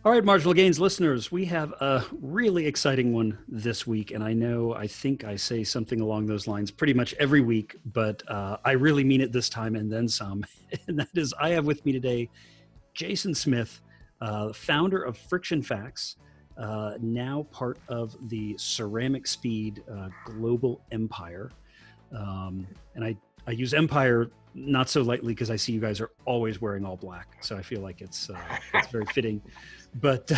All right, Marginal Gains listeners, we have a really exciting one this week. And I think I say something along those lines pretty much every week, but I really mean it this time and then some. And that is, I have with me today Jason Smith, founder of Friction Facts, now part of the CeramicSpeed global empire. And I use empire not so lightly because I see you guys are always wearing all black. So I feel like it's very fitting. But,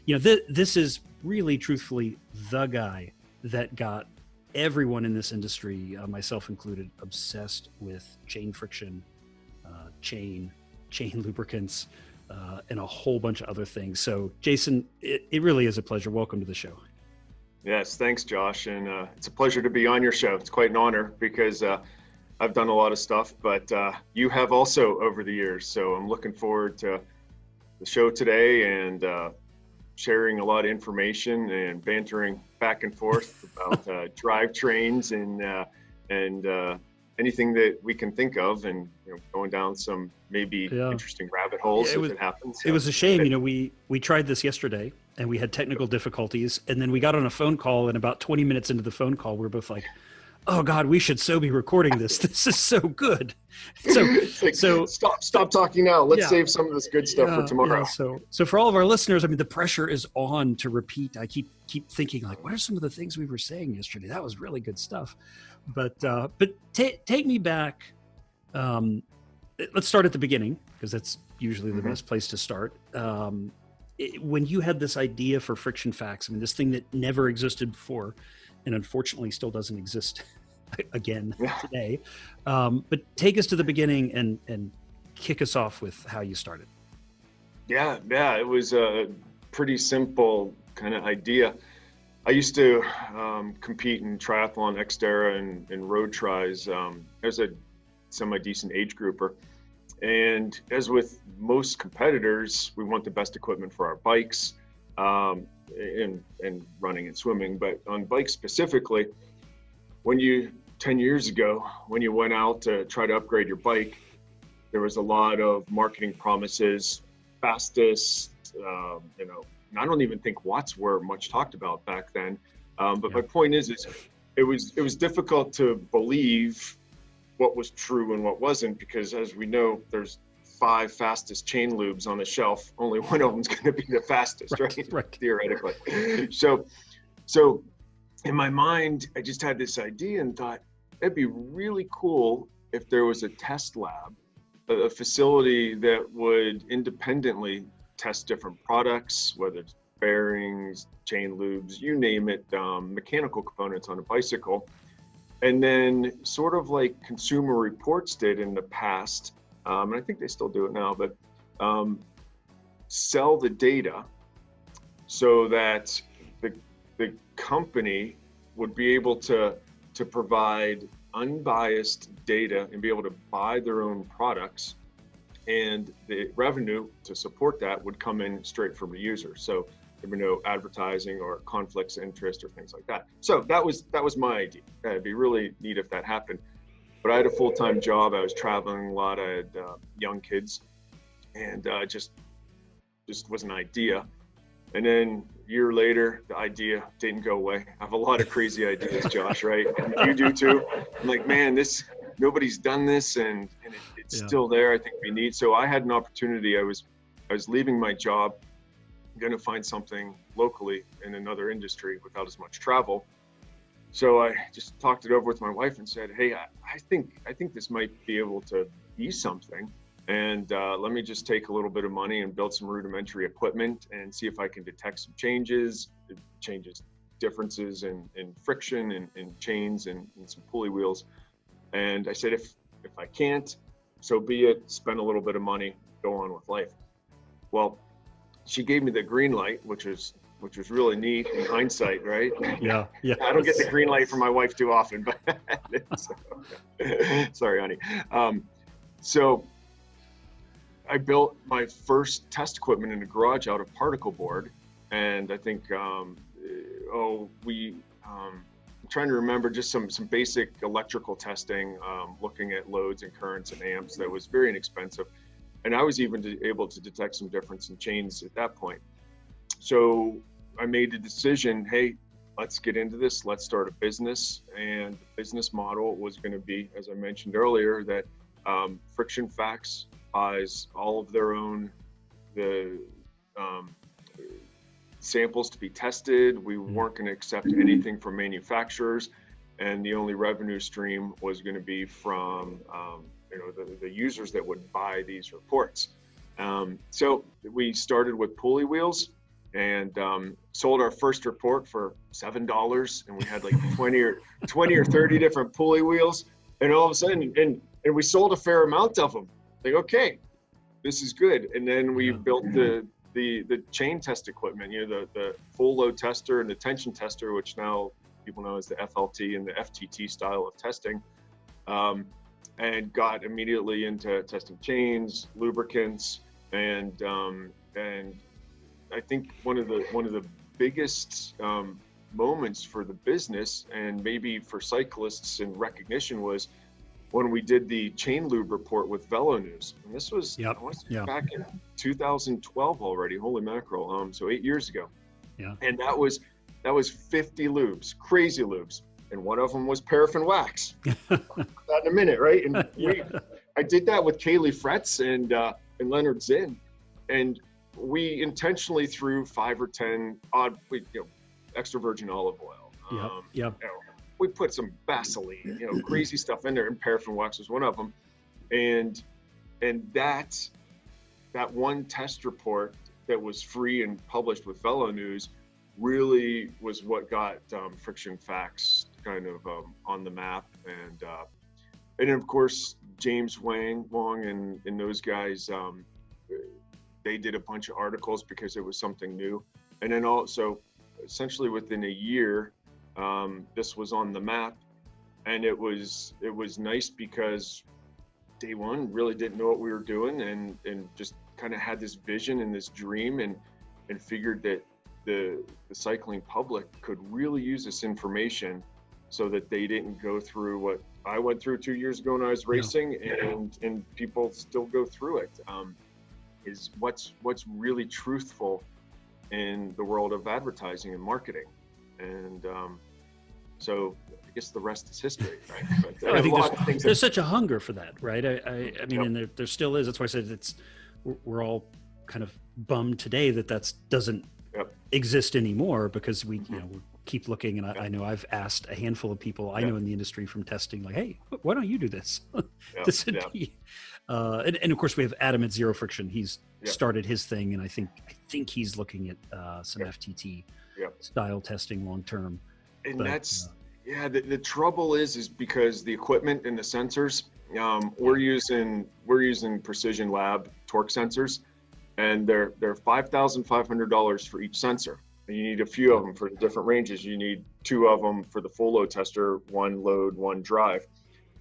this is really truthfully the guy that got everyone in this industry, myself included, obsessed with chain friction, chain lubricants, and a whole bunch of other things. So Jason, it really is a pleasure. Welcome to the show. Yes, thanks, Josh. And it's a pleasure to be on your show. It's quite an honor because I've done a lot of stuff, but you have also over the years. So I'm looking forward to the show today and sharing a lot of information and bantering back and forth about drivetrains and anything that we can think of, and going down some maybe interesting rabbit holes if it happens. It was a shame, we tried this yesterday and we had technical difficulties, and then we got on a phone call, and about 20 minutes into the phone call, we were both like, oh God, we should so be recording this. This is so good. So stop talking now. Let's save some of this good stuff for tomorrow. So for all of our listeners, the pressure is on to repeat. I keep thinking, like, what are some of the things we were saying yesterday? That was really good stuff. But take me back. Let's start at the beginning, because that's usually the best place to start. When you had this idea for Friction Facts, this thing that never existed before, and unfortunately still doesn't exist again today. But take us to the beginning and kick us off with how you started. Yeah, it was a pretty simple kind of idea. I used to compete in triathlon, Xterra, and road tries as a semi-decent age grouper. And as with most competitors, we want the best equipment for our bikes. And running and swimming, but on bikes specifically, 10 years ago, when you went out to try to upgrade your bike, there was a lot of marketing promises, fastest, I don't even think watts were much talked about back then. But my point is it was difficult to believe what was true and what wasn't, because as we know, there's 5 fastest chain lubes on the shelf. Only one of them's going to be the fastest, right? Theoretically. So in my mind, I just had this idea and thought it'd be really cool if there was a test lab, a facility that would independently test different products, whether it's bearings, chain lubes, you name it, mechanical components on a bicycle. And then sort of like Consumer Reports did in the past, and I think they still do it now, but sell the data so that the company would be able to provide unbiased data and be able to buy their own products, and the revenue to support that would come in straight from the user. So there were no advertising or conflicts of interest or things like that. So that was my idea. It'd be really neat if that happened. But I had a full-time job. I was traveling a lot. I had young kids, and just was an idea. And then a year later, the idea didn't go away. I have a lot of crazy ideas, Josh, right? And you do too. I'm like, man, nobody's done this, and it's still there. I think we need. So I had an opportunity. I was leaving my job, going to find something locally in another industry without as much travel. So I just talked it over with my wife and said, hey, I think this might be able to be something. And let me just take a little bit of money and build some rudimentary equipment and see if I can detect some differences in friction and chains and some pulley wheels. And I said, if I can't, so be it, spend a little bit of money, go on with life. Well, she gave me the green light, which was really neat in hindsight, right? Yeah. I don't get the green light from my wife too often, but sorry, honey. So I built my first test equipment in the garage out of particle board, and I think I'm trying to remember just some basic electrical testing, looking at loads and currents and amps. That was very inexpensive. And I was even able to detect some difference in chains at that point. So I made the decision, hey, let's get into this. Let's start a business. And the business model was going to be, as I mentioned earlier, that Friction Facts buys all of their own samples to be tested. We weren't going to accept anything from manufacturers, and the only revenue stream was going to be from the users that would buy these reports. So we started with pulley wheels and sold our first report for $7, and we had like 20 or 30 different pulley wheels, and all of a sudden, and we sold a fair amount of them. Like, okay, this is good. And then we built the chain test equipment, the full load tester and the tension tester, which now people know as the FLT and the FTT style of testing, and got immediately into testing chains, lubricants, and I think one of the biggest moments for the business, and maybe for cyclists in recognition, was when we did the chain lube report with Velo News. And this was back in 2012 already. Holy mackerel! So 8 years ago. Yeah. And that was 50 lubes, crazy lubes, and one of them was paraffin wax. That in a minute, right? And I did that with Kaylee Fretz and Leonard Zinn, and we intentionally threw 5 or 10 extra virgin olive oil. We put some Vaseline, crazy stuff in there, and paraffin wax was one of them. And that one test report that was free and published with Velo News really was what got Friction Facts kind of on the map. And then of course James Wong and those guys, they did a bunch of articles because it was something new. And then also, essentially within a year, this was on the map, and it was nice because day one really didn't know what we were doing, and just kind of had this vision and this dream, and figured that the cycling public could really use this information so that they didn't go through what I went through 2 years ago when I was racing, and people still go through it. Is what's really truthful in the world of advertising and marketing. And so I guess the rest is history, right? But I think there's such a hunger for that, right? I mean, and there still is. That's why I said we're all kind of bummed today that doesn't exist anymore, because we keep looking. And I know I've asked a handful of people I know in the industry from testing, like, hey, why don't you do this? This would be, and of course we have Adam at Zero Friction. He's started his thing, and I think he's looking at some FTT style testing long term. And that's the trouble is because the equipment and the sensors, we're using Precision Lab torque sensors, and they're $5,500 for each sensor. And you need a few of them for the different ranges. You need 2 of them for the full load tester, 1 load, 1 drive.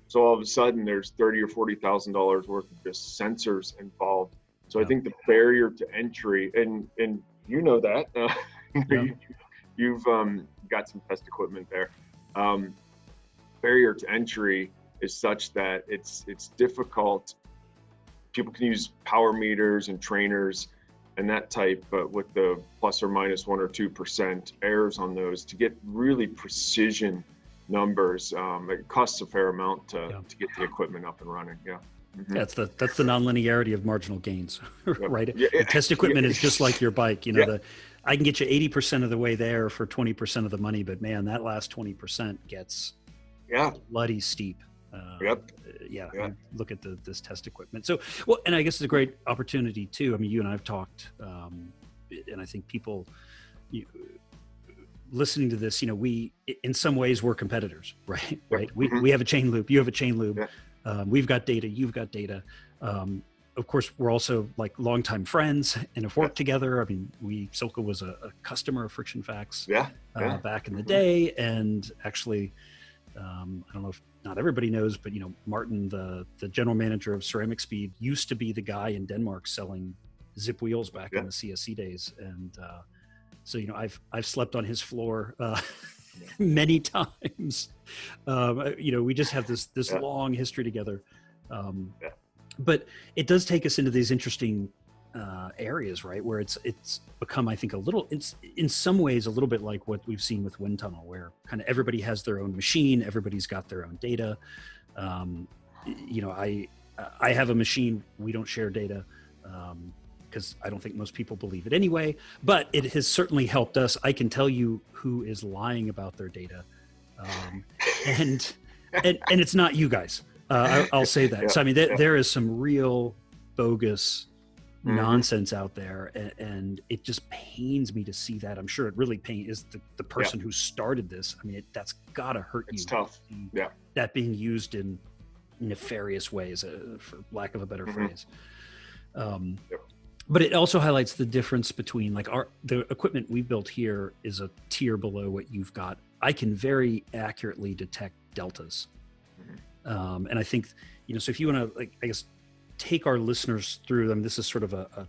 So all of a sudden there's $30,000 or $40,000 worth of just sensors involved. So I think the barrier to entry, and you know that, you've got some test equipment there. Barrier to entry is such that it's difficult. People can use power meters and trainers and that type, but with the plus or minus 1 or 2% errors on those, to get really precision numbers, it costs a fair amount to get the equipment up and running. That's the nonlinearity of marginal gains, right? The test equipment is just like your bike. I can get you 80% of the way there for 20% of the money, but man, that last 20% gets bloody steep. Look at this test equipment. So, well, and I guess it's a great opportunity too. I mean, you and I have talked, and I think people listening to this, we, in some ways, we're competitors, right? We have a chain loop, you have a chain loop. We've got data, you've got data. Of course, we're also like longtime friends and have worked together. I mean, Silka was a customer of Friction Facts back in the day, and actually, I don't know if not everybody knows, but Martin, the general manager of CeramicSpeed, used to be the guy in Denmark selling zip wheels back in the CSC days, and so I've slept on his floor many times. We just have this long history together. But it does take us into these interesting areas, right? Where it's become, I think, it's in some ways a little bit like what we've seen with wind tunnel, where kind of everybody has their own machine, everybody's got their own data. I have a machine, we don't share data, because I don't think most people believe it anyway, but it has certainly helped us. I can tell you who is lying about their data. And it's not you guys. I'll say that. So, I mean, there is some real bogus nonsense out there, and it just pains me to see that. I'm sure it really is the person who started this. I mean, that's gotta hurt you. It's tough. Yeah. That being used in nefarious ways, for lack of a better phrase. But it also highlights the difference between, like, the equipment we built here is a tier below what you've got. I can very accurately detect deltas. And I think, so if you want to, like, I guess, take our listeners through them, this is sort of a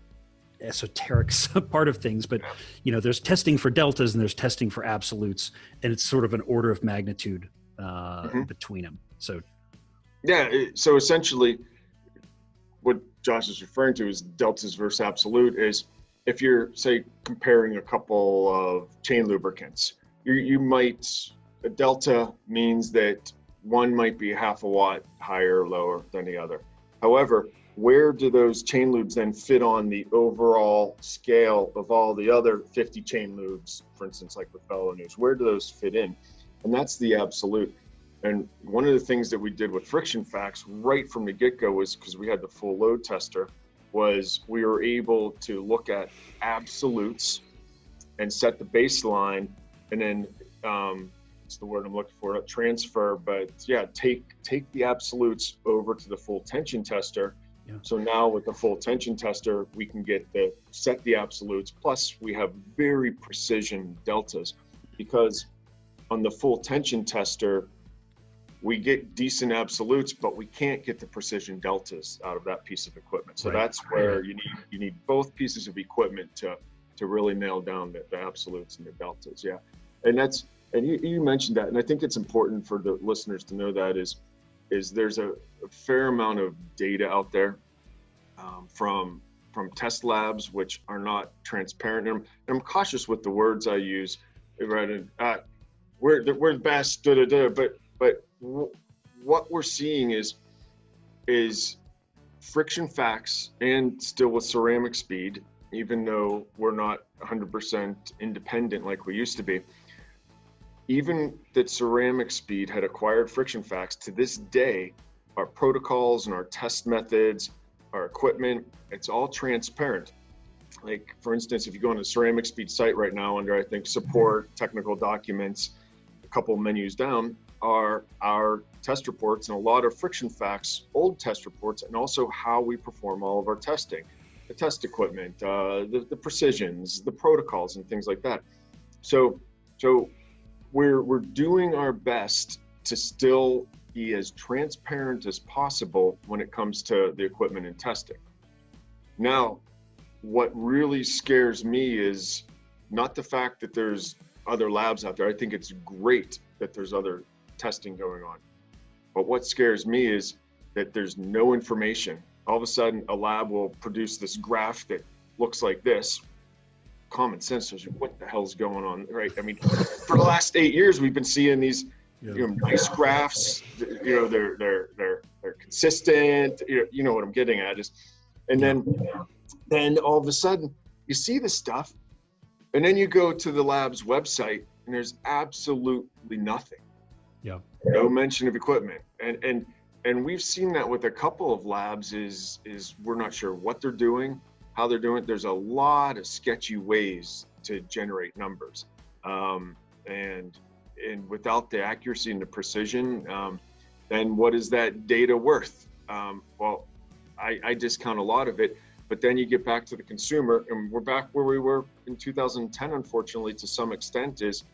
esoteric part of things, but there's testing for deltas and there's testing for absolutes, and it's sort of an order of magnitude between them. So so essentially what Josh is referring to is deltas versus absolute. Is if you're, say, comparing a couple of chain lubricants, a delta means that one might be half a watt higher or lower than the other. However, where do those chain lubes then fit on the overall scale of all the other 50 chain lubes, for instance, like with Fellow News? Where do those fit in? And that's the absolute. And one of the things that we did with Friction Facts right from the get-go was, because we had the full load tester, was we were able to look at absolutes and set the baseline, and then it's the word I'm looking for, transfer, but take the absolutes over to the full tension tester. So now with the full tension tester, we can set the absolutes, plus we have very precision deltas, because on the full tension tester, we get decent absolutes, but we can't get the precision deltas out of that piece of equipment. So that's where you need both pieces of equipment to really nail down the absolutes and the deltas. Yeah. And you mentioned that, and I think it's important for the listeners to know that is there's a fair amount of data out there from test labs, which are not transparent. And I'm cautious with the words I use, right? We're the best, but what we're seeing is Friction Facts, and still with CeramicSpeed, even though we're not 100% independent like we used to be. Even that CeramicSpeed had acquired Friction Facts, to this day, our protocols and our test methods, our equipment, it's all transparent. Like, for instance, if you go on the CeramicSpeed site right now under, I think, support, technical documents, a couple menus down are our test reports and a lot of Friction Facts, old test reports, and also how we perform all of our testing, the test equipment, the precisions, the protocols, and things like that. So we're doing our best to still be as transparent as possible when it comes to the equipment and testing. Now, what really scares me is not the fact that there's other labs out there. I think it's great that there's other testing going on. But what scares me is that there's no information. All of a sudden, a lab will produce this graph that looks like this. Common sense says, what the hell's going on, right? I mean, for the last 8 years, we've been seeing these nice graphs. They're consistent. You know what I'm getting at is, and then all of a sudden, you see this stuff, and then you go to the lab's website, and there's absolutely nothing. Yeah. No mention of equipment, and we've seen that with a couple of labs. Is we're not sure what they're doing, how they're doing it. There's a lot of sketchy ways to generate numbers, and without the accuracy and the precision, then what is that data worth? Well, I discount a lot of it, but then you get back to the consumer, and we're back where we were in 2010, unfortunately, to some extent. Is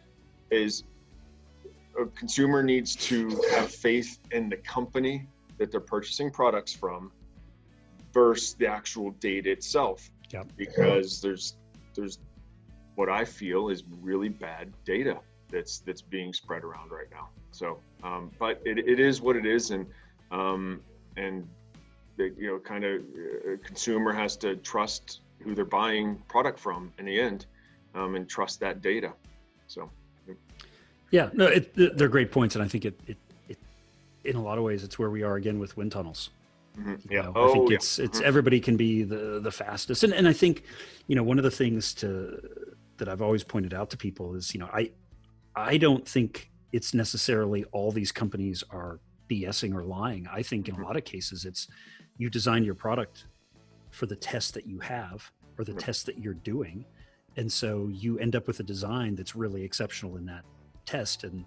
a consumer needs to have faith in the company that they're purchasing products from versus the actual data itself. Yeah. Because there's what I feel is really bad data that's being spread around right now. So, but it is what it is, and that, kind of consumer has to trust who they're buying product from in the end, and trust that data. So. Yeah, no, they're great points. And I think it in a lot of ways, it's where we are again with wind tunnels. Mm-hmm. Yeah. I think it's everybody can be the fastest. And I think, one of the things that I've always pointed out to people is, I don't think it's necessarily all these companies are BSing or lying. I think in a lot of cases, it's you design your product for the test that you have or the test that you're doing. And so you end up with a design that's really exceptional in that test. And,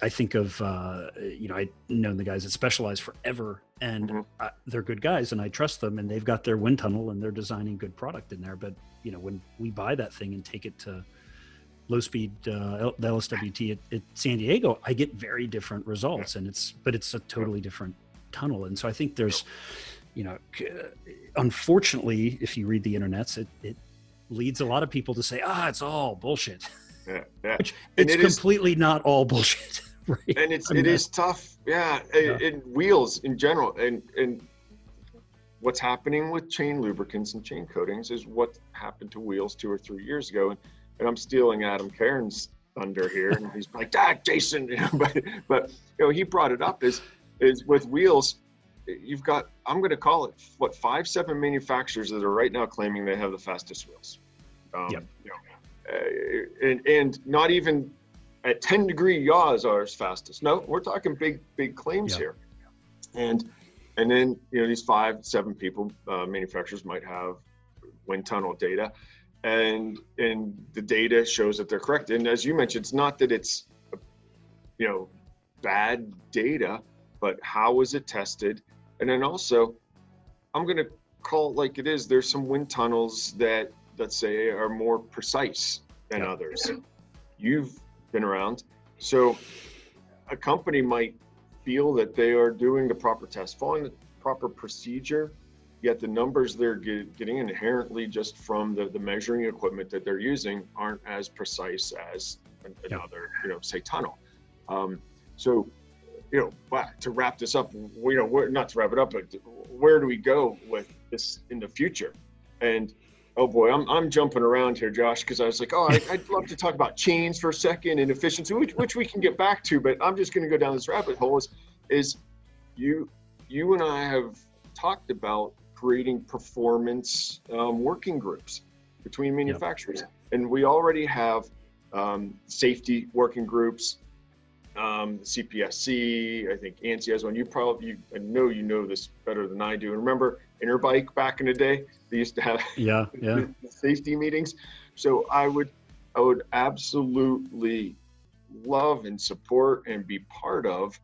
I think of, I've known the guys that Specialized forever, and they're good guys and I trust them, and they've got their wind tunnel and they're designing good product in there. But, when we buy that thing and take it to low speed, the LSWT at San Diego, I get very different results, and it's a totally different tunnel. And so I think there's, unfortunately, if you read the internets, it leads a lot of people to say, it's all bullshit. Yeah. It's completely not all bullshit. Right? And it is tough. Yeah. And wheels in general. And what's happening with chain lubricants and chain coatings is what happened to wheels 2 or 3 years ago. And I'm stealing Adam Cairn's thunder here. And he's like, Jason, but he brought it up is with wheels, you've got, I'm going to call it 5-7 manufacturers that are right now claiming they have the fastest wheels. And not even at 10-degree yaws are as fastest. No, we're talking big claims here. And then, these 5-7 people, manufacturers might have wind tunnel data, and the data shows that they're correct. And as you mentioned, it's not that it's, bad data, but how is it tested? And then also, I'm going to call it like it is. There's some wind tunnels that, let's say, are more precise than others. You've been around. So a company might feel that they are doing the proper test, following the proper procedure, yet the numbers they're getting inherently just from the measuring equipment that they're using aren't as precise as another, say, tunnel. So, but to wrap this up, not to wrap it up, but where do we go with this in the future? And oh boy, I'm jumping around here, Josh, because I was like, I'd love to talk about chains for a second and efficiency, which we can get back to, but I'm just going to go down this rabbit hole. Is you and I have talked about creating performance working groups between manufacturers, and we already have safety working groups. CPSC, I think ANSI has one. I know you know this better than I do. And remember Interbike back in the day? They used to have safety meetings. So I would absolutely love and support and be part of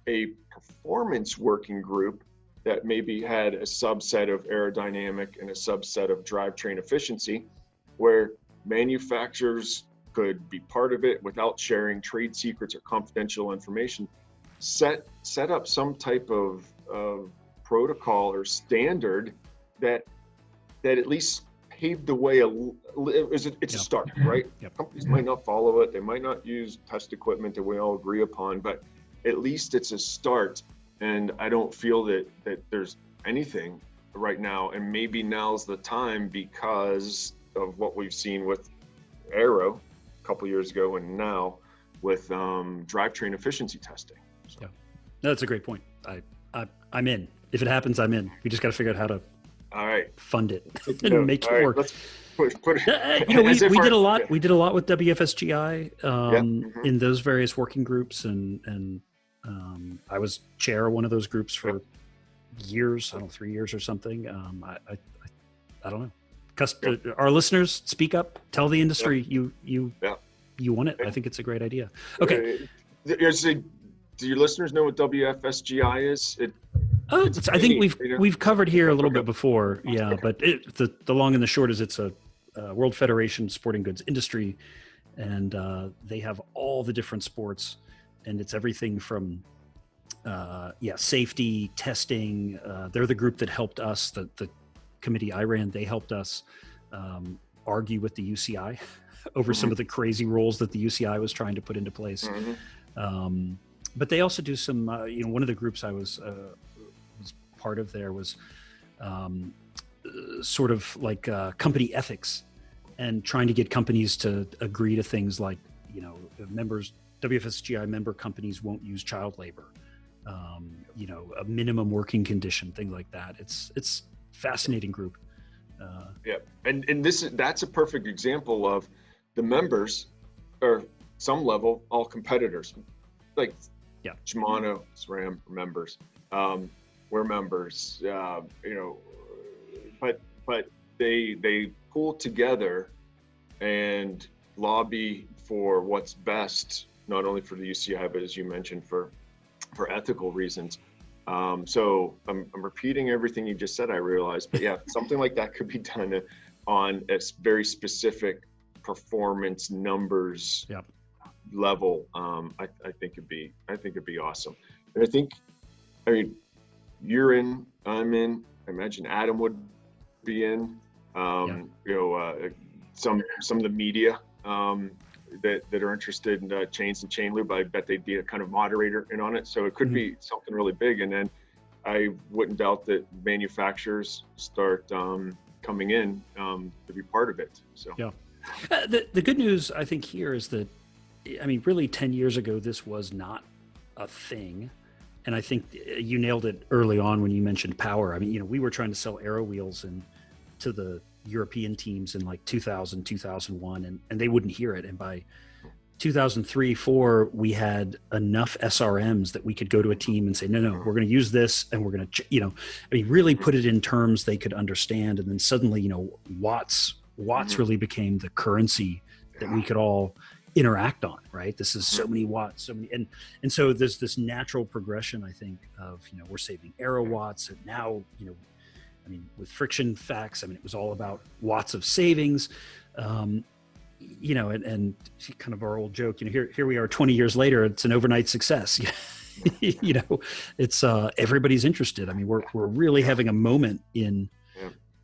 a performance working group that maybe had a subset of aerodynamic and a subset of drivetrain efficiency, where manufacturers could be part of it without sharing trade secrets or confidential information. Set up some type of protocol or standard that at least paved the way. It's a start, right? Companies might not follow it. They might not use test equipment that we all agree upon, but at least it's a start. And I don't feel that there's anything right now. And maybe now's the time because of what we've seen with Aero a couple years ago and now with drivetrain efficiency testing. So. Yeah, that's a great point. I'm in. If it happens, I'm in. We just got to figure out how to fund it and make it work. Let's put it. We did a lot. We did a lot with WFSGI in those various working groups, and I was chair of one of those groups for years. I don't know, 3 years or something. I don't know. Our listeners, speak up. Tell the industry you want it. I think it's a great idea. Okay. Do your listeners know what WFSGI is? I think we've covered here a little bit before. Yeah, but the long and the short is it's a World Federation of Sporting Goods Industry, and they have all the different sports, and it's everything from safety, testing. They're the group that helped us. The committee I ran, they helped us argue with the UCI over some of the crazy rules that the UCI was trying to put into place. But they also do some, one of the groups I was part of there was sort of like company ethics, and trying to get companies to agree to things like, WFSGI member companies won't use child labor, a minimum working condition, things like that. It's fascinating group. Yeah, and that's a perfect example of the members are some level all competitors. Like Shimano, SRAM members, we're members, but they pull together and lobby for what's best, not only for the UCI, but as you mentioned, for ethical reasons. So I'm repeating everything you just said, I realize, but yeah, something like that could be done on a very specific performance numbers level. I think it'd be awesome. And I mean, you're in, I'm in, I imagine Adam would be in, some of the media, that are interested in chains and chain lube. I bet they'd be a kind of moderator in on it. So it could be something really big. And then I wouldn't doubt that manufacturers start coming in to be part of it. So the good news I think here is that, I mean, really 10 years ago, this was not a thing. And I think you nailed it early on when you mentioned power. I mean, we were trying to sell aero wheels to the European teams in like 2000, 2001, and they wouldn't hear it. And by 2003, 4, we had enough SRMs that we could go to a team and say, no, we're going to use this, and we're going to, really put it in terms they could understand. And then suddenly, watts really became the currency that we could all interact on, right? This is so many watts, so many, and so there's this natural progression, I think, of, we're saving aero watts, and now, with friction facts, it was all about watts of savings, and kind of our old joke, here we are 20 years later, it's an overnight success. It's everybody's interested. We're really having a moment in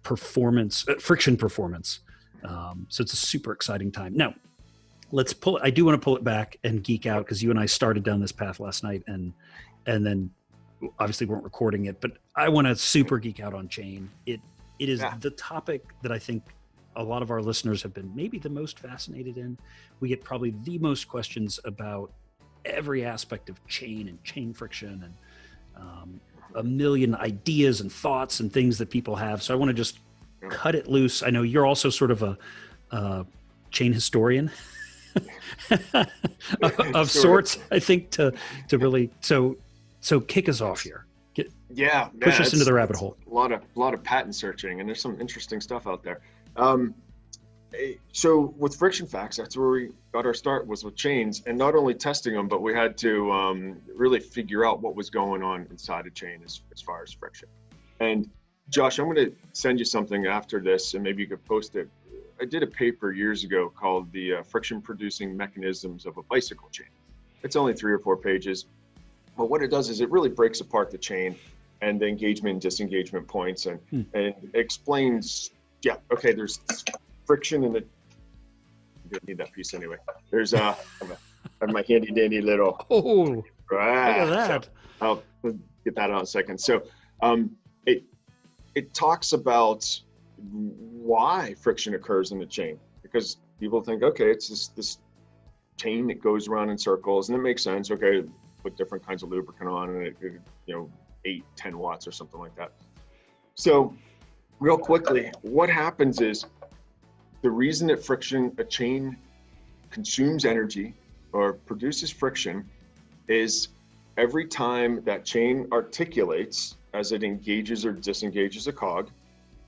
performance, friction performance. So it's a super exciting time. Now, let's pull it. I do want to pull it back and geek out, because you and I started down this path last night, and then obviously weren't recording it, but I want to super geek out on chain. It is the topic that I think a lot of our listeners have been maybe the most fascinated in. We get probably the most questions about every aspect of chain and chain friction, and a million ideas and thoughts and things that people have. So I want to just cut it loose. I know you're also sort of a chain historian of sorts, I think, to really, so kick us off here. Push us into the rabbit hole. A lot of patent searching, and there's some interesting stuff out there. So with friction facts, that's where we got our start, was with chains, and not only testing them, but we had to really figure out what was going on inside a chain as far as friction. And Josh, I'm going to send you something after this, and maybe you could post it. I did a paper years ago called the Friction Producing Mechanisms of a Bicycle Chain. It's only 3 or 4 pages. But what it does is it really breaks apart the chain and the engagement and disengagement points, and explains, there's friction in the, you need that piece anyway. There's I have my handy dandy little, look at that. So I'll get that on in a second. So it talks about why friction occurs in the chain, because people think, okay, it's this chain that goes around in circles, and it makes sense. Okay, put different kinds of lubricant on, and it 8-10 watts or something like that. So real quickly, what happens is, the reason that a chain consumes energy or produces friction is every time that chain articulates as it engages or disengages a cog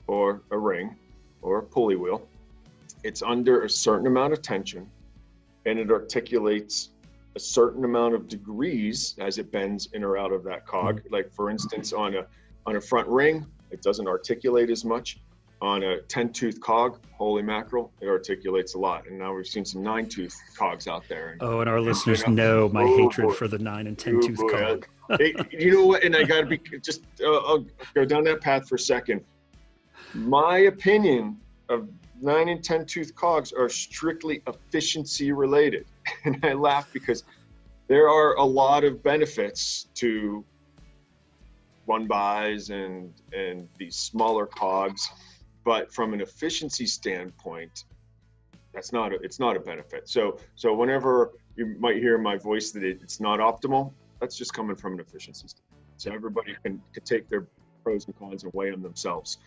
or a ring or a pulley wheel, it's under a certain amount of tension, and it articulates a certain amount of degrees as it bends in or out of that cog. Like, for instance, on a front ring, it doesn't articulate as much. On a 10-tooth cog, holy mackerel, it articulates a lot. And now we've seen some 9-tooth cogs out there. And our listeners know my hatred for the 9 and 10-tooth cog. You know what? And I got to be I'll go down that path for a second. My opinion of 9 and 10-tooth cogs are strictly efficiency related. And I laugh because There are a lot of benefits to one-bys and these smaller cogs, but from an efficiency standpoint, it's not a benefit. So whenever you might hear my voice that it's not optimal, that's just coming from an efficiency standpoint. So everybody can take their pros and cons and weigh them themselves.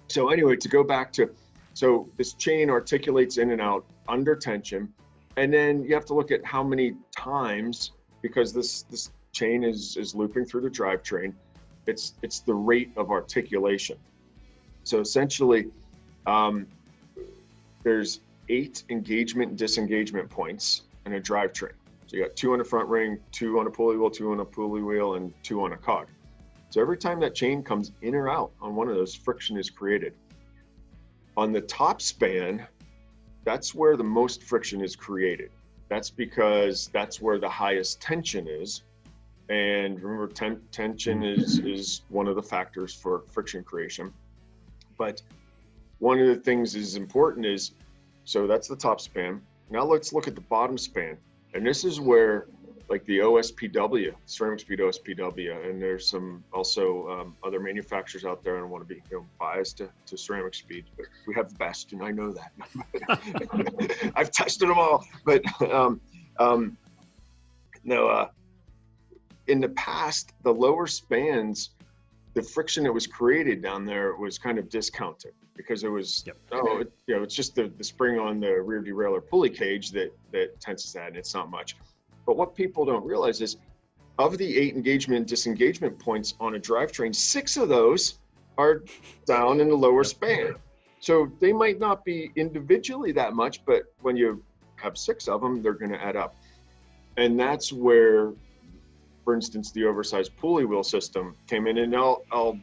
So anyway, to go back to, so this chain articulates in and out under tension, and then you have to look at how many times, because this chain is looping through the drivetrain. It's the rate of articulation. So essentially, there's 8 engagement and disengagement points in a drivetrain. So you got 2 on the front ring, 2 on a pulley wheel, 2 on a pulley wheel, and 2 on a cog. So every time that chain comes in or out on one of those, friction is created. On the top span, that's where the most friction is created. That's because that's where the highest tension is. And remember, tension is one of the factors for friction creation. But one of the things is important is, so that's the top span. Now let's look at the bottom span. And this is where, like the OSPW, CeramicSpeed OSPW, and there's some also other manufacturers out there. I don't want to be biased to CeramicSpeed, but we have the best, and I know that. I've tested them all, but in the past, the lower spans, the friction that was created down there was kind of discounted because it was, it's just the spring on the rear derailleur pulley cage that tenses that, and it's not much. But what people don't realize is, of the 8 engagement and disengagement points on a drivetrain, 6 of those are down in the lower span. So they might not be individually that much, but when you have 6 of them, they're going to add up. And that's where, for instance, the oversized pulley wheel system came in. And I want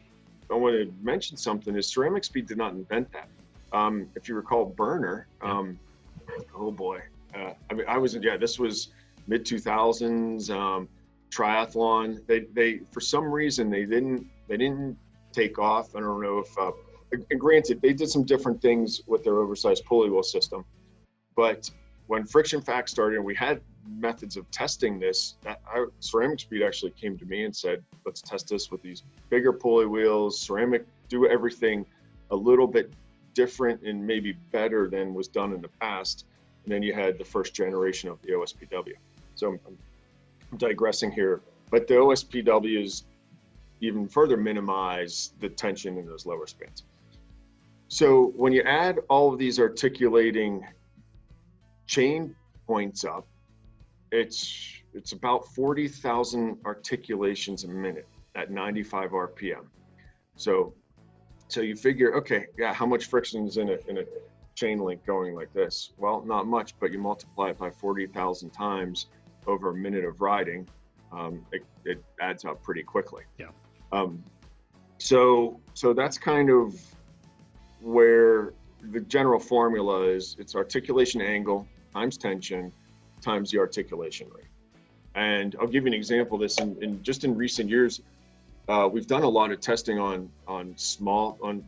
to mention something is CeramicSpeed did not invent that. If you recall Burner, oh boy. This was mid-2000s, triathlon. They for some reason they didn't take off. I don't know if and granted, they did some different things with their oversized pulley wheel system, but when Friction Facts started and we had methods of testing this, CeramicSpeed actually came to me and said, let's test this with these bigger pulley wheels. Ceramic, do everything a little bit different and maybe better than was done in the past. And then you had the first generation of the OSPW. So I'm digressing here, but the OSPWs even further minimize the tension in those lower spans. So when you add all of these articulating chain points up, it's about 40,000 articulations a minute at 95 RPM. So you figure, okay, yeah, how much friction is in a chain link going like this? Well, not much, but you multiply it by 40,000 times over a minute of riding, it adds up pretty quickly. Yeah. So that's kind of where the general formula is. It's articulation angle times tension times the articulation rate. And I'll give you an example of this. Just in recent years, we've done a lot of testing on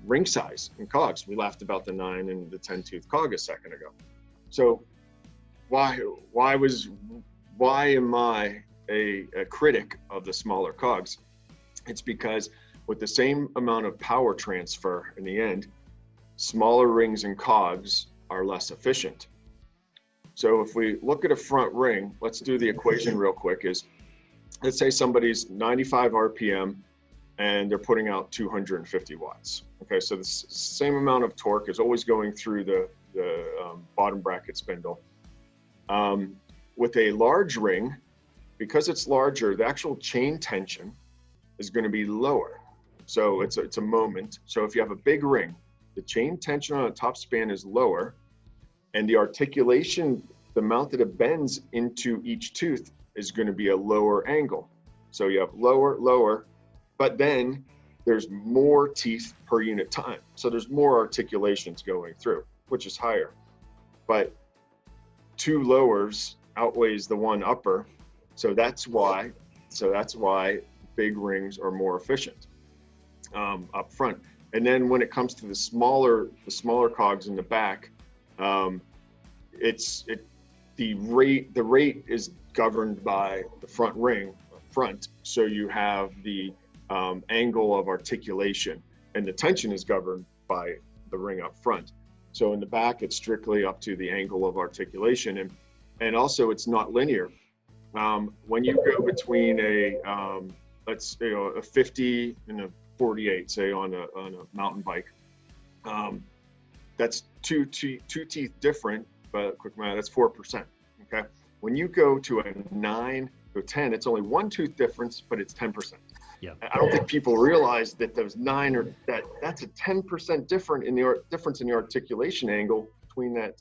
ring size and cogs. We laughed about the 9 and the 10 tooth cog a second ago. So why am I a critic of the smaller cogs? It's because with the same amount of power transfer in the end, smaller rings and cogs are less efficient. So if we look at a front ring, let's do the equation real quick. Let's say somebody's 95 RPM and they're putting out 250 watts. Okay, so the same amount of torque is always going through the bottom bracket spindle. With a large ring, because it's larger, the actual chain tension is going to be lower. So it's a moment. So if you have a big ring, the chain tension on the top span is lower, and the articulation, the amount that it bends into each tooth is going to be a lower angle. So you have lower, but then there's more teeth per unit time. So there's more articulations going through, which is higher. But 2 lowers outweighs the 1 upper. So that's why big rings are more efficient up front. And then when it comes to the smaller cogs in the back, the rate is governed by the front ring front. So you have the angle of articulation, and the tension is governed by the ring up front. So in the back, it's strictly up to the angle of articulation, and also it's not linear. When you go between a 50 and a 48, say on a mountain bike, that's two teeth different, but quick math, that's 4%. Okay. When you go to a 9 to a 10, it's only one tooth difference, but it's 10%. Yeah. I don't think people realize that those 9 or that's a 10% difference in the articulation angle between that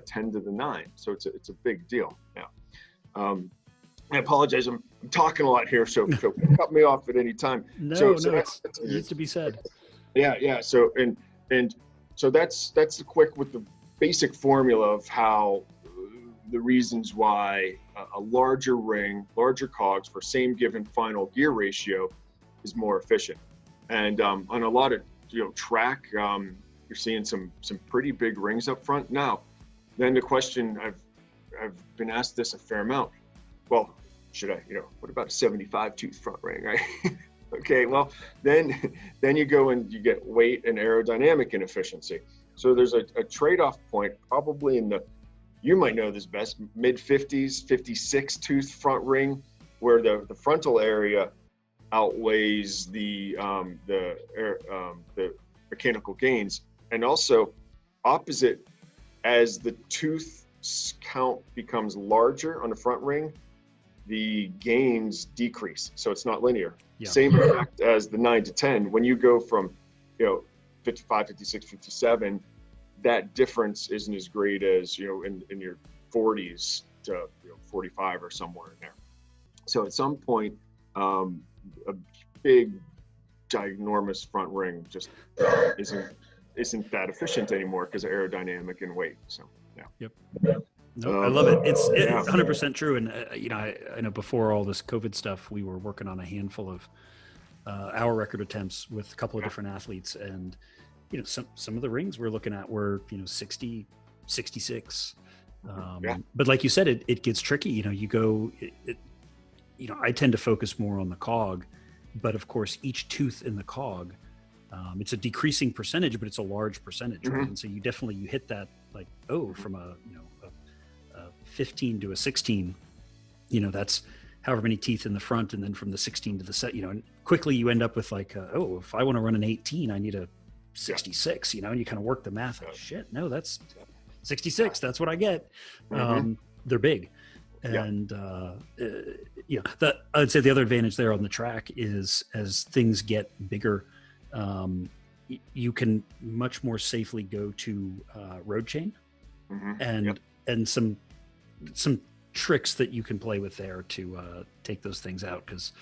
10 to the 9. So it's a big deal. Now, I apologize. I'm talking a lot here, so cut me off at any time. No, it needs to be said. Yeah. So so that's the quick with the basic formula of how the reasons why a larger ring, larger cogs for same given final gear ratio is more efficient. And on a lot of track, you're seeing some pretty big rings up front. Now, then the question I've been asked this a fair amount. Well, should I, what about a 75 tooth front ring, right? Okay, well, then you go and you get weight and aerodynamic inefficiency. So there's a trade-off point, probably in you might know this best, mid 50s, 56 tooth front ring, where the frontal area outweighs the mechanical gains, and also opposite, as the tooth count becomes larger on the front ring, the gains decrease, so it's not linear. Yeah. Same effect as the 9 to 10. When you go from 55, 56, 57, that difference isn't as great as in your 40s to 45 or somewhere in there. So at some point, a big ginormous front ring just isn't that efficient anymore because of aerodynamic and weight. So yeah. Yep. No, I love it. It's 100% true. And I know before all this COVID stuff, we were working on a handful of hour record attempts with a couple of different athletes, and some of the rings we're looking at were 60, 66. But like you said, it gets tricky. You go. I tend to focus more on the cog, but of course, each tooth in the cog, it's a decreasing percentage, but it's a large percentage, right? And so you hit that from a 15 to a 16, that's however many teeth in the front, and then from the 16 to the set, and quickly you end up with if I want to run an 18, I need a 66, and you kind of work the math. Shit, no, that's 66. That's what I get. They're big. And, I'd say the other advantage there on the track is as things get bigger, you can much more safely go to road chain and some tricks that you can play with there to take those things out, because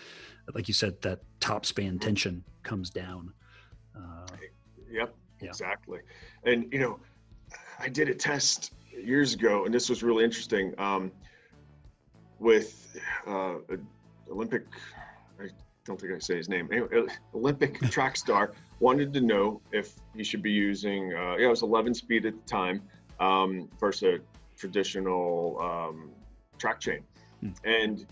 like you said, that top span tension comes down. Exactly. And I did a test years ago, and this was really interesting, with Olympic, I don't think I say his name, anyway, Olympic track star wanted to know if he should be using it was 11 speed at the time versus a traditional track chain. And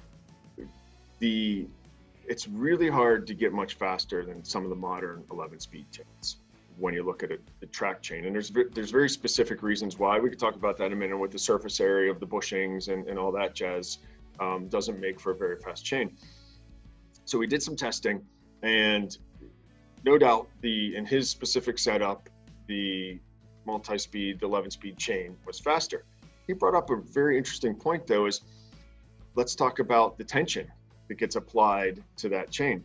it's really hard to get much faster than some of the modern 11 speed chains when you look at the track chain. And there's very specific reasons why. We could talk about that in a minute, with the surface area of the bushings and all that jazz. Doesn't make for a very fast chain. So we did some testing, and no doubt in his specific setup, the multi-speed, the 11-speed chain was faster. He brought up a very interesting point, though, is let's talk about the tension that gets applied to that chain.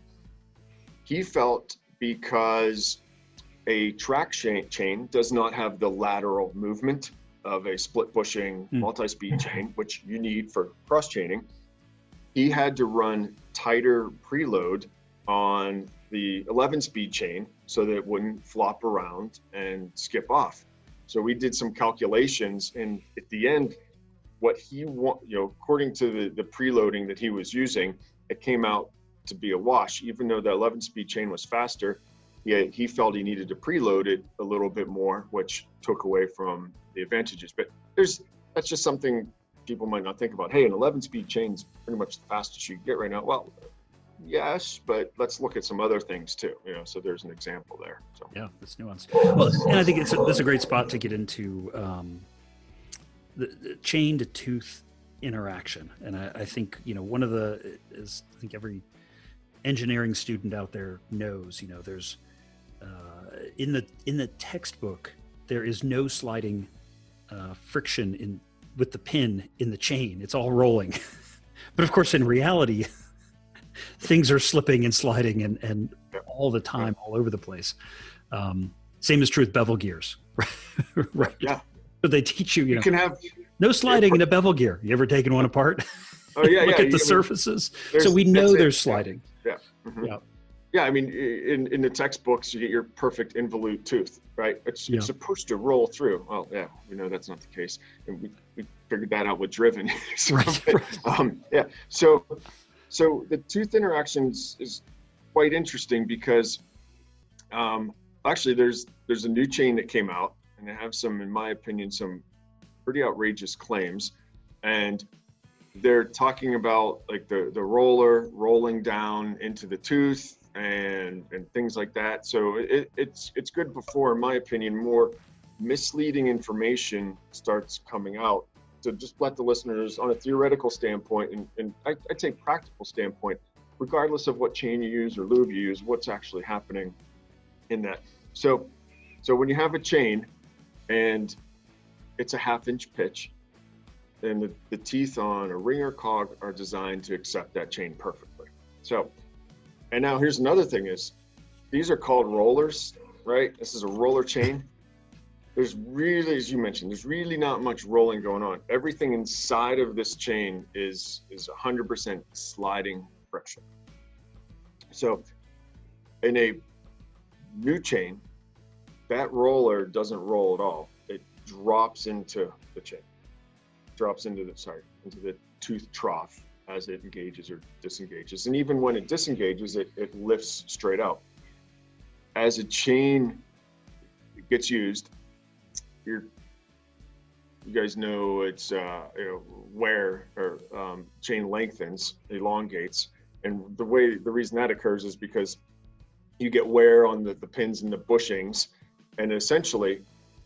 He felt because a track chain does not have the lateral movement of a split bushing multi-speed chain, which you need for cross chaining, he had to run tighter preload on the 11-speed chain so that it wouldn't flop around and skip off. So we did some calculations, and at the end, what according to the preloading that he was using, it came out to be a wash. Even though the 11-speed chain was faster, he felt he needed to preload it a little bit more, which took away from the advantages. But that's just something people might not think about, hey, an 11-speed chain is pretty much the fastest you can get right now. Well, yes, but let's look at some other things too. So there's an example there. So yeah, that's nuanced. Well, and I think that's a great spot to get into the chain to tooth interaction. And I think one of I think every engineering student out there knows. There's in the textbook there is no sliding friction with the pin in the chain. It's all rolling. But of course, in reality, things are slipping and sliding and all the time, all over the place. Same is true with bevel gears, right? Yeah. But they teach you, you can have no sliding in a bevel gear. You ever taken one apart? Oh yeah, Look at the surfaces. So we know there's sliding. Yeah. Mm-hmm. Yeah. I mean, in the textbooks, you get your perfect involute tooth, right? It's supposed to roll through. Well, yeah, we know that's not the case, and we figured that out with driven. Yeah. So the tooth interactions is quite interesting because actually there's a new chain that came out, and they have some, in my opinion, some pretty outrageous claims, and they're talking about like the roller rolling down into the tooth and things like that. So it's good before, in my opinion, more misleading information starts coming out, to just let the listeners, on a theoretical standpoint and I'd say practical standpoint, regardless of what chain you use or lube you use, what's actually happening in that. So when you have a chain and it's a 1/2-inch pitch, then the teeth on a ring or cog are designed to accept that chain perfectly. So, and now here's another thing is, these are called rollers, right? This is a roller chain. There's really, as you mentioned, there's really not much rolling going on. Everything inside of this chain is 100% sliding friction. So in a new chain, that roller doesn't roll at all. It drops into the chain, into the tooth trough as it engages or disengages. And even when it disengages, it lifts straight out. As a chain gets used, you guys know it's wear, or chain lengthens, elongates, and the reason that occurs is because you get wear on the pins and the bushings, and essentially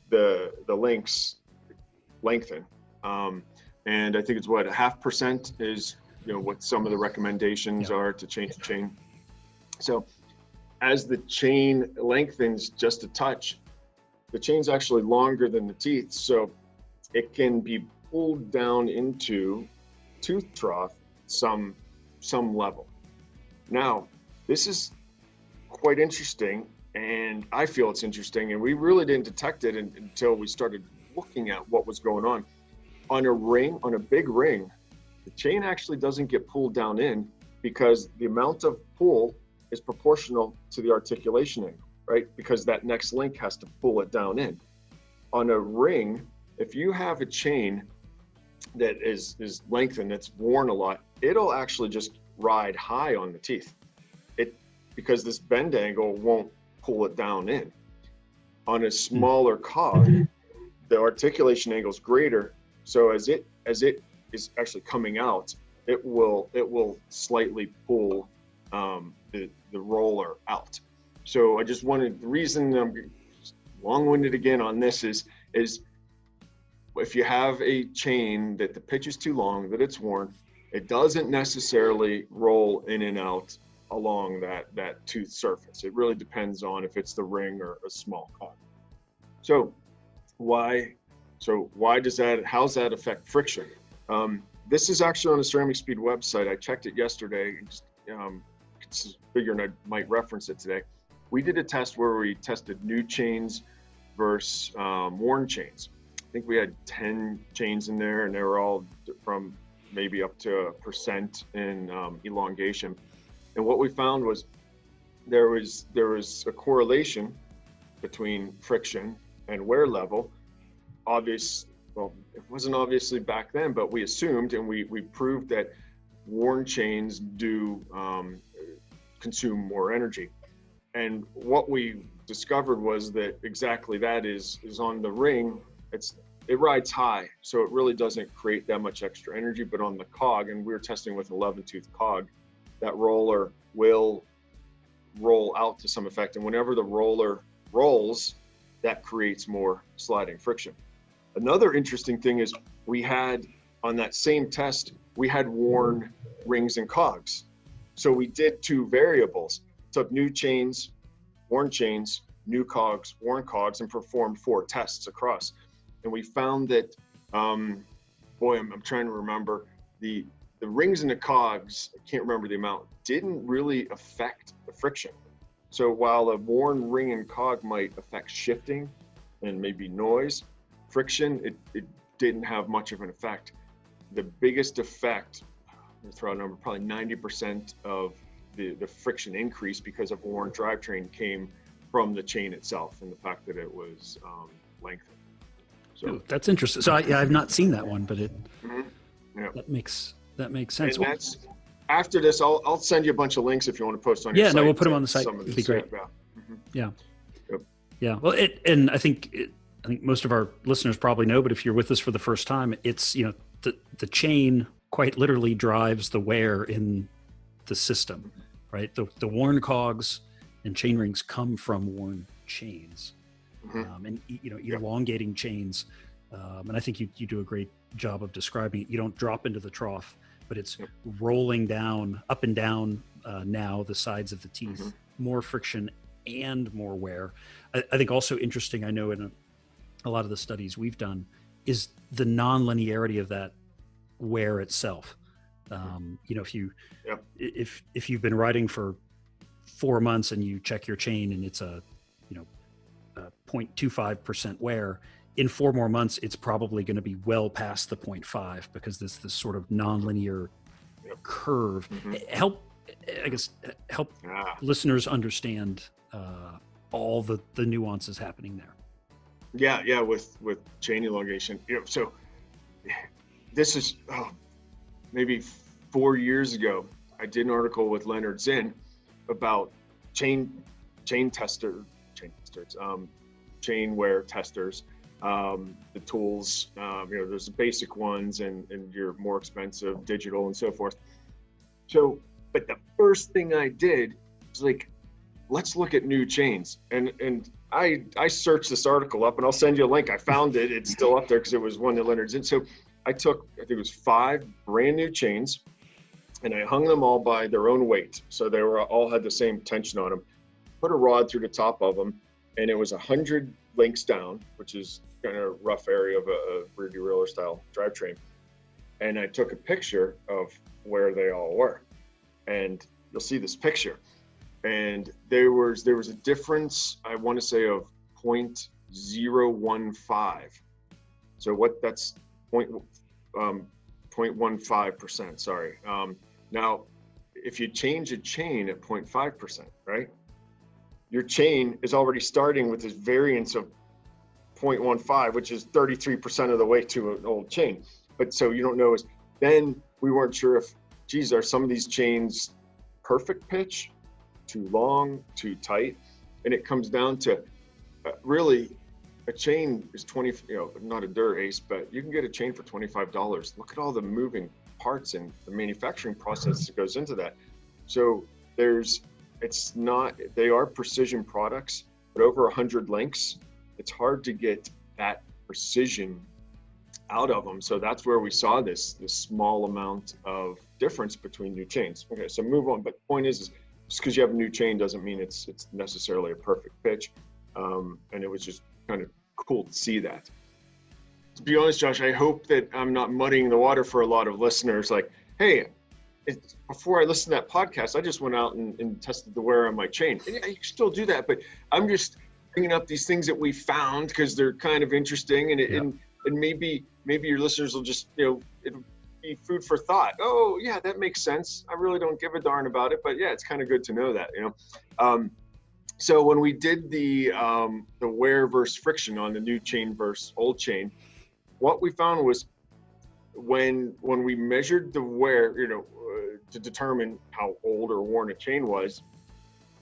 the links lengthen. And I think it's what, 0.5% is what some of the recommendations are to change the chain. So as the chain lengthens just a touch, the chain's actually longer than the teeth, so it can be pulled down into tooth trough some level. Now, this is quite interesting, and I feel it's interesting, and we really didn't detect it until we started looking at what was going on. On a big ring, the chain actually doesn't get pulled down in because the amount of pull is proportional to the articulation angle, right? Because that next link has to pull it down in. On a ring, if you have a chain that is lengthened, that's worn a lot, it'll actually just ride high on the teeth. Because this bend angle won't pull it down in. On a smaller cog, the articulation angle is greater, so as it is actually coming out, it will slightly pull the roller out. So I just wanted, the reason I'm long-winded again on this is if you have a chain that the pitch is too long, that it's worn, it doesn't necessarily roll in and out along that tooth surface. It really depends on if it's the ring or a small cog. So how's that affect friction? This is actually on the CeramicSpeed website. I checked it yesterday, and just figuring I might reference it today. We did a test where we tested new chains versus worn chains. I think we had 10 chains in there, and they were all from maybe up to 1% in elongation. And what we found was there was a correlation between friction and wear level. Well, it wasn't obviously back then, but we assumed, and we proved that worn chains do consume more energy. And what we discovered was that exactly that is on the ring. It's it rides high, so it really doesn't create that much extra energy. But on the cog, and we were testing with 11-tooth cog, that roller will roll out to some effect. And whenever the roller rolls, that creates more sliding friction. Another interesting thing is we had on that same test, we had worn rings and cogs. So we did two variables, took new chains, worn chains, new cogs, worn cogs, and performed 4 tests across. And we found that, boy, I'm trying to remember, the rings and the cogs, I can't remember the amount, didn't really affect the friction. So while a worn ring and cog might affect shifting and maybe noise, friction, it didn't have much of an effect. The biggest effect, I'm gonna throw out a number, probably 90% of the friction increase because of worn drivetrain came from the chain itself and the fact that it was lengthened. So Ooh, that's interesting. So I've not seen that one, but it yeah. that makes sense. And that's, after this, I'll send you a bunch of links if you want to post on your site. Yeah, no, we'll put them on the site. Some of It'd these, be great. Yeah. Yep. Yeah. Well, and I think most of our listeners probably know, but if you're with us for the first time, it's, the chain quite literally drives the wear in the system, right? The worn cogs and chain rings come from worn chains, and elongating chains. And I think you do a great job of describing it. You don't drop into the trough, but it's rolling down, up and down now the sides of the teeth, more friction and more wear. I think also interesting, I know in a lot of the studies we've done, is the non-linearity of that wear itself. If you've been riding for 4 months and you check your chain and it's a 0.25% wear, in 4 more months, it's probably going to be well past the 0.5 because there's this sort of non-linear curve. Help listeners understand all the nuances happening there. Yeah, with chain elongation. So this is maybe 4 years ago, I did an article with Leonard Zinn about chain wear testers, the tools. There's the basic ones and your more expensive digital and so forth. So, but the first thing I did was like, let's look at new chains. And I searched this article up, and I'll send you a link. I found it. It's still up there because it was one that Leonard's in. So I took, I think it was 5 brand new chains, and I hung them all by their own weight. So they were all had the same tension on them. Put a rod through the top of them, and it was 100 links down, which is kind of a rough area of a rear derailleur style drivetrain. And I took a picture of where they all were, and you'll see this picture. And there was a difference, I want to say, of 0.015. So that's 0.15%, sorry. Now, if you change a chain at 0.5%, right? Your chain is already starting with this variance of 0.15, which is 33% of the way to an old chain. But so you don't know, then we weren't sure if, geez, are some of these chains perfect pitch, too long, too tight? And it comes down to really, a chain is not a Dur Ace, but you can get a chain for $25. Look at all the moving parts and the manufacturing process that goes into that. So they are precision products, but over 100 links, it's hard to get that precision out of them. So that's where we saw this small amount of difference between new chains. Okay, so move on. But the point is just because you have a new chain doesn't mean it's necessarily a perfect pitch. And it was just kind of cool to see that. To be honest, Josh, I hope that I'm not muddying the water for a lot of listeners. Like, hey, before I listened to that podcast, I just went out and tested the wear on my chain. And yeah, you can still do that, but I'm just bringing up these things that we found because they're kind of interesting, and maybe your listeners will just, it'll be food for thought. Oh yeah, that makes sense. I really don't give a darn about it, but yeah, it's kind of good to know that, So when we did the wear versus friction on the new chain versus old chain, what we found was when we measured the wear, to determine how old or worn a chain was,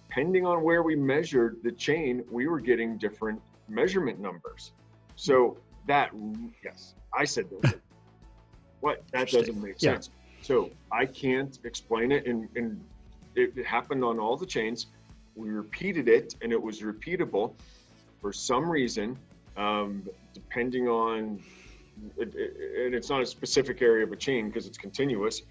depending on where we measured the chain, we were getting different measurement numbers. So that, yes, I said those. What? That doesn't make sense. So I can't explain it. And it happened on all the chains. We repeated it and it was repeatable for some reason, depending on, and it's not a specific area of a chain because it's continuous.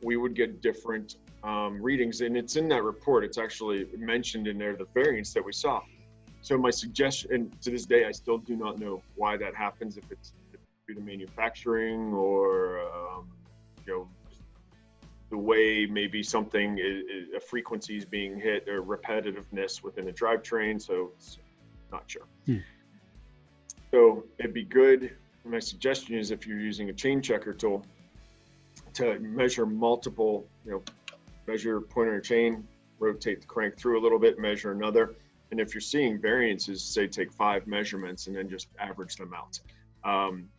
We would get different readings, and it's in that report. It's actually mentioned in there, the variance that we saw. So my suggestion, and to this day, I still do not know why that happens, if it's due to manufacturing or, the way maybe something a frequency is being hit, or repetitiveness within the drivetrain. So it's not sure. So it'd be good. My suggestion is, if you're using a chain checker tool, to measure multiple, measure point on your chain, rotate the crank through a little bit, measure another. And if you're seeing variances, say take 5 measurements and then just average them out.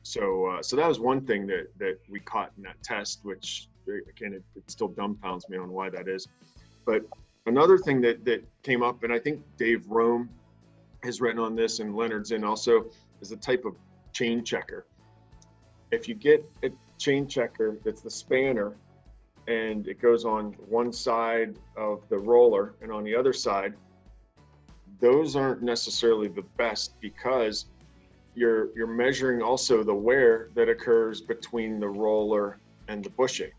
So that was one thing that we caught in that test, which again, it still dumbfounds me on why that is. But another thing that came up, and I think Dave Rome has written on this, and Leonard Zinn also, is a type of chain checker. If you get a chain checker that's the spanner, and it goes on one side of the roller and on the other side, those aren't necessarily the best, because you're measuring also the wear that occurs between the roller and the bushing,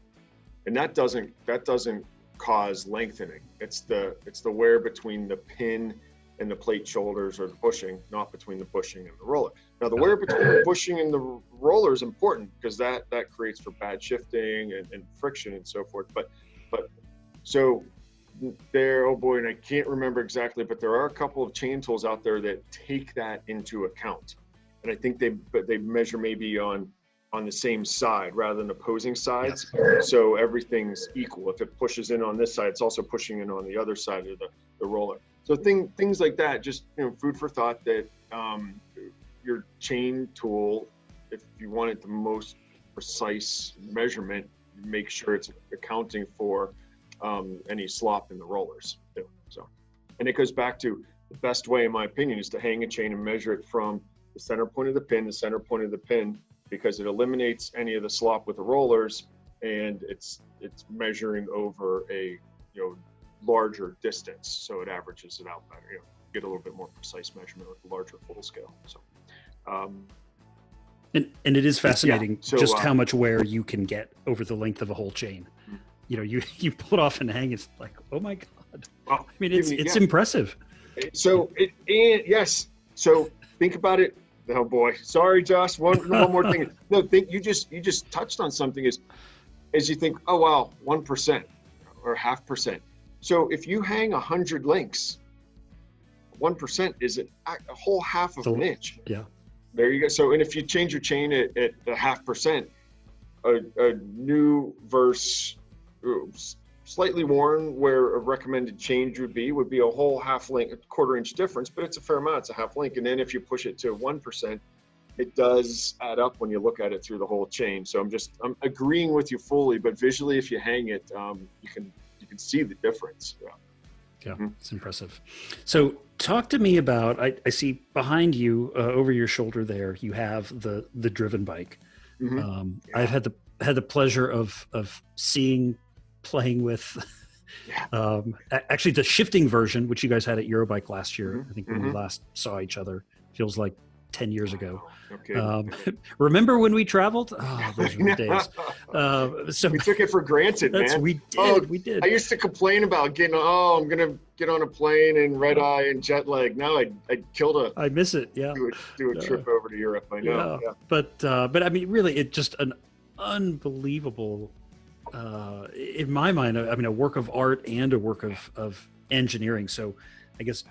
and that doesn't cause lengthening. It's the wear between the pin and the plate shoulders, or the bushing, not between the bushing and the roller. Now, the wear between the bushing and the roller is important, because that creates for bad shifting and friction and so forth. But so there, oh boy, and I can't remember exactly, but there are a couple of chain tools out there that take that into account. And I think they measure maybe on the same side rather than opposing sides. So everything's equal. If it pushes in on this side, it's also pushing in on the other side of the roller. So things like that, just food for thought, that your chain tool, if you want it the most precise measurement, make sure it's accounting for any slop in the rollers too. So, and it goes back to, the best way, in my opinion, is to hang a chain and measure it from the center point of the pin, because it eliminates any of the slop with the rollers, and it's measuring over a larger distance, so it averages it out better. Get a little bit more precise measurement with a larger full scale. So, and it is fascinating just how much wear you can get over the length of a whole chain. You pull it off and hang, it's like, oh my god. Well, I mean, it's impressive. So yes. So think about it. Oh boy, sorry, Josh. One more thing. No, you just touched on something. As you think, oh wow, 1% or 0.5%. So if you hang 100 links, 1% is a whole half of an inch. Yeah. There you go. So, and if you change your chain at 0.5%, a new versus slightly worn, where a recommended change would be a whole half link, a quarter-inch difference, but it's a fair amount. It's a half link. And then if you push it to 1%, it does add up when you look at it through the whole chain. So I'm agreeing with you fully, but visually, if you hang it, you can see the difference. Yeah, it's impressive. So talk to me about, I see behind you, over your shoulder there, you have the driven bike. I've had the pleasure of playing with actually the shifting version, which you guys had at Eurobike last year. I think when we last saw each other, feels like 10 years ago. Okay. Remember when we traveled? Oh, those were the days. So we took it for granted, man. We did. I used to complain about I'm going to get on a plane and red eye and jet lag. Now I miss it. Yeah. Do a trip over to Europe. I know. Yeah. But I mean, really, it's just an unbelievable, in my mind, I mean, a work of art and a work of engineering. So I guess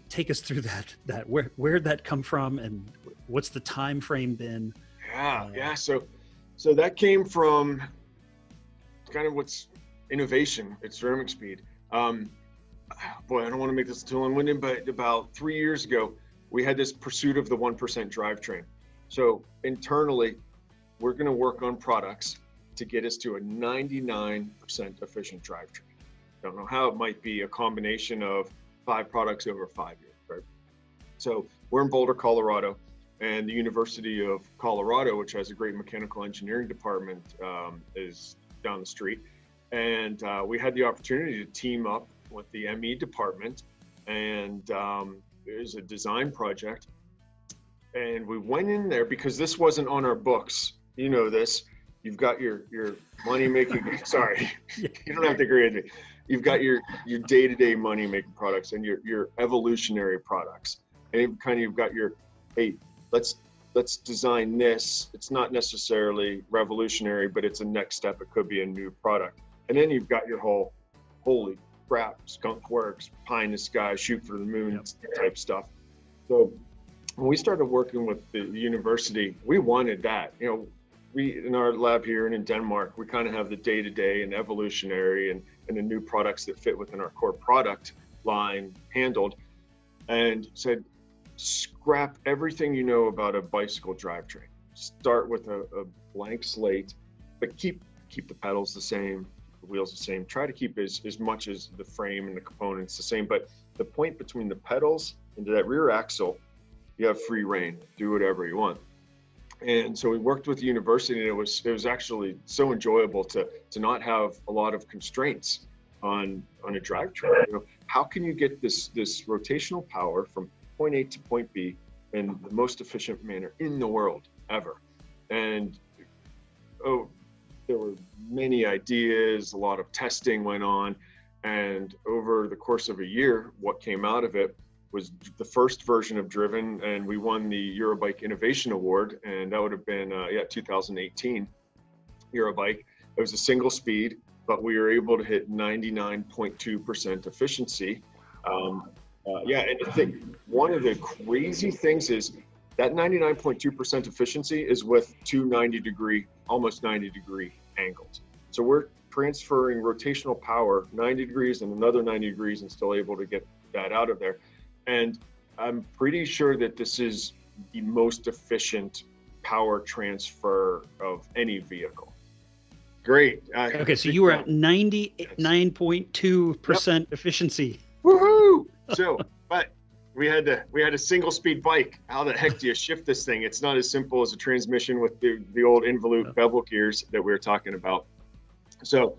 take us through that where'd that come from, and what's the time frame been? So that came from kind of what's innovation at CeramicSpeed. Boy, I don't want to make this too long-winded, but about 3 years ago, we had this pursuit of the 1% drivetrain. So internally, we're going to work on products to get us to a 99% efficient drivetrain. Don't know how. It might be a combination of 5 products over 5 years, right? So we're in Boulder, Colorado, and the University of Colorado, which has a great mechanical engineering department, is down the street. And we had the opportunity to team up with the ME department, and it was a design project. And we went in there because this wasn't on our books. You know this. You've got your money making. Sorry, you don't have to agree with me. You've got your day-to-day money making products and your evolutionary products, and you've got your, hey, let's design this. It's not necessarily revolutionary, but it's a next step. It could be a new product. And then you've got your whole, holy crap, skunk works, pie in the sky, shoot for the moon type stuff. So when we started working with the university, we wanted that. You know, we in our lab here and in Denmark, we kind of have the day-to-day and evolutionary and the new products that fit within our core product line handled, and said, scrap everything you know about a bicycle drivetrain. Start with a blank slate, but keep the pedals the same, the wheels the same. Try to keep as much as the frame and the components the same. But the point between the pedals and that rear axle, you have free reign. Do whatever you want. And so we worked with the university, and it was actually so enjoyable to not have a lot of constraints on a drivetrain. You know, how can you get this rotational power from point A to point B in the most efficient manner in the world ever? And there were many ideas, a lot of testing went on, and over the course of a year, what came out of it was the first version of Driven, and we won the Eurobike Innovation Award, and that would have been 2018 Eurobike. It was a single speed, but we were able to hit 99.2% efficiency. And I think one of the crazy things is that 99.2% efficiency is with two almost 90 degree angles. So we're transferring rotational power 90 degrees and another 90 degrees and still able to get that out of there. And I'm pretty sure that this is the most efficient power transfer of any vehicle. Great. Okay, so you were at 99.2% efficiency. Woohoo! So, but we had a single speed bike. How the heck do you shift this thing? It's not as simple as a transmission with the old involute bevel gears that we were talking about. So,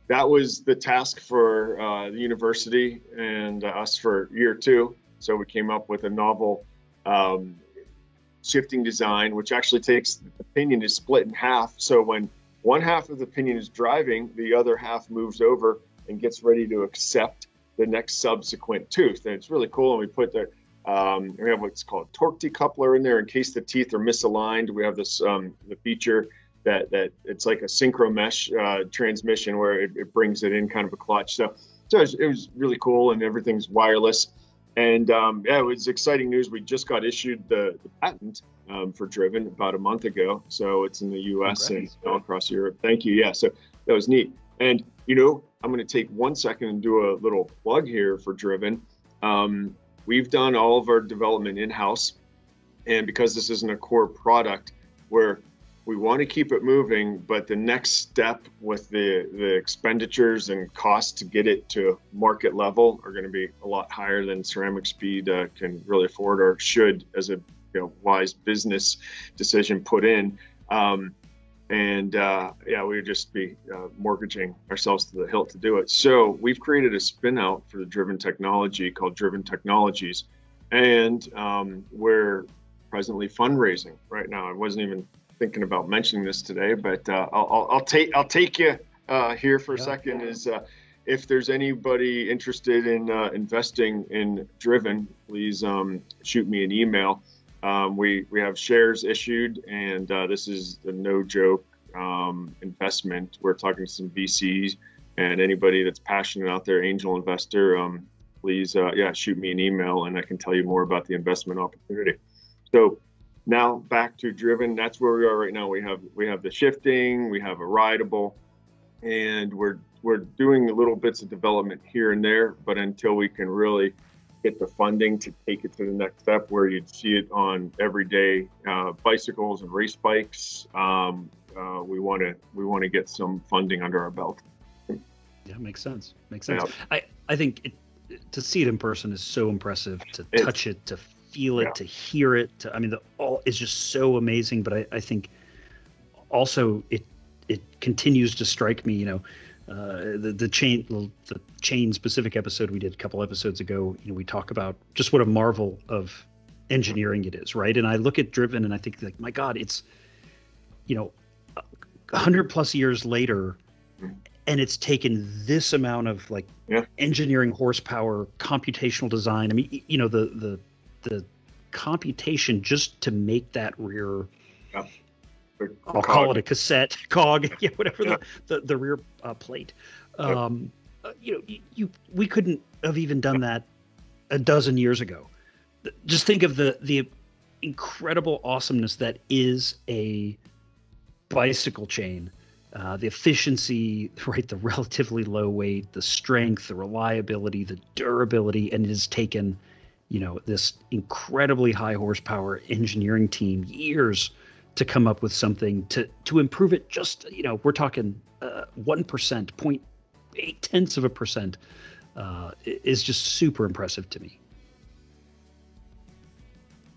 that was the task for the university and us for year 2. So we came up with a novel shifting design, which actually takes the pinion is split in half. So when one half of the pinion is driving, the other half moves over and gets ready to accept the next subsequent tooth. And it's really cool. And we put we have what's called torque decoupler in there in case the teeth are misaligned. We have this the feature that it's like a synchro mesh transmission where it brings it in kind of a clutch. So it was really cool, and everything's wireless. And it was exciting news. We just got issued the patent for Driven about a month ago. So it's in the US and all across Europe. Thank you. Yeah, so that was neat. And, you know, I'm going to take 1 second and do a little plug here for Driven. We've done all of our development in-house. And because this isn't a core product, we want to keep it moving, but the next step with the expenditures and costs to get it to market level are going to be a lot higher than CeramicSpeed can really afford, or should, as a wise business decision put in. We would just be mortgaging ourselves to the hilt to do it. So we've created a spin out for the Driven technology called Driven Technologies, and we're presently fundraising right now. I wasn't even thinking about mentioning this today, but I'll take you here for a second. Is if there's anybody interested in investing in Driven, please shoot me an email. We have shares issued, and this is a no joke investment. We're talking to some VCs, and anybody that's passionate out there, angel investor, please shoot me an email, and I can tell you more about the investment opportunity. So now back to Driven. That's where we are right now. We have the shifting, we have a rideable, and we're doing little bits of development here and there. But until we can really get the funding to take it to the next step, where you'd see it on everyday bicycles and race bikes, we want to get some funding under our belt. Yeah, makes sense. Makes sense. Yeah. I think to see it in person is so impressive. To touch it, to feel it, to hear it. I mean, the all is just so amazing. But I think also it continues to strike me. You know, the chain specific episode we did a couple episodes ago. You know, we talk about just what a marvel of engineering it is, right? And I look at Driven and I think, like, my God, it's, you know, 100 plus years later, and it's taken this amount of like engineering horsepower, computational design. I mean, you know, the computation just to make that rear, I'll call it a cassette cog, whatever the rear plate. You know, we couldn't have even done that a dozen years ago. Just think of the incredible awesomeness that is a bicycle chain, the efficiency, right? The relatively low weight, the strength, the reliability, the durability, and it has taken, you know, this incredibly high horsepower engineering team years to come up with something to improve it. Just, you know, we're talking 1%, 0.8% is just super impressive to me.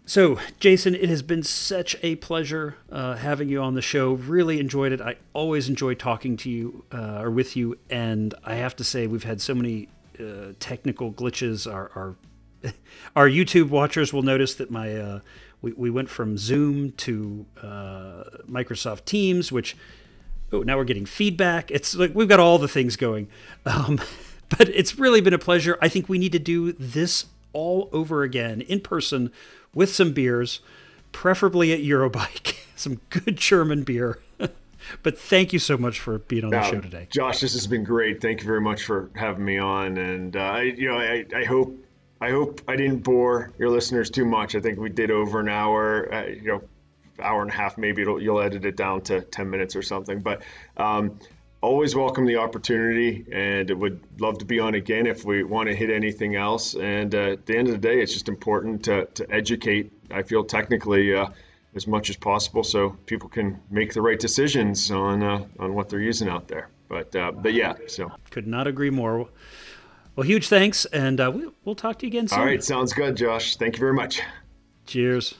So, Jason, it has been such a pleasure having you on the show. Really enjoyed it. I always enjoy talking to you or with you. And I have to say, we've had so many technical glitches. Our YouTube watchers will notice that we went from Zoom to Microsoft Teams, which, now we're getting feedback. It's like we've got all the things going. But it's really been a pleasure. I think we need to do this all over again in person with some beers, preferably at Eurobike, some good German beer. But thank you so much for being on the show today. Josh, this has been great. Thank you very much for having me on. And I hope I didn't bore your listeners too much. I think we did over an hour, hour and a half, maybe you'll edit it down to 10 minutes or something. But always welcome the opportunity, and would love to be on again if we want to hit anything else. And at the end of the day, it's just important to educate, I feel, technically as much as possible, so people can make the right decisions on what they're using out there. But yeah, so could not agree more. Well, huge thanks, and we'll talk to you again soon. All right, sounds good, Josh. Thank you very much. Cheers.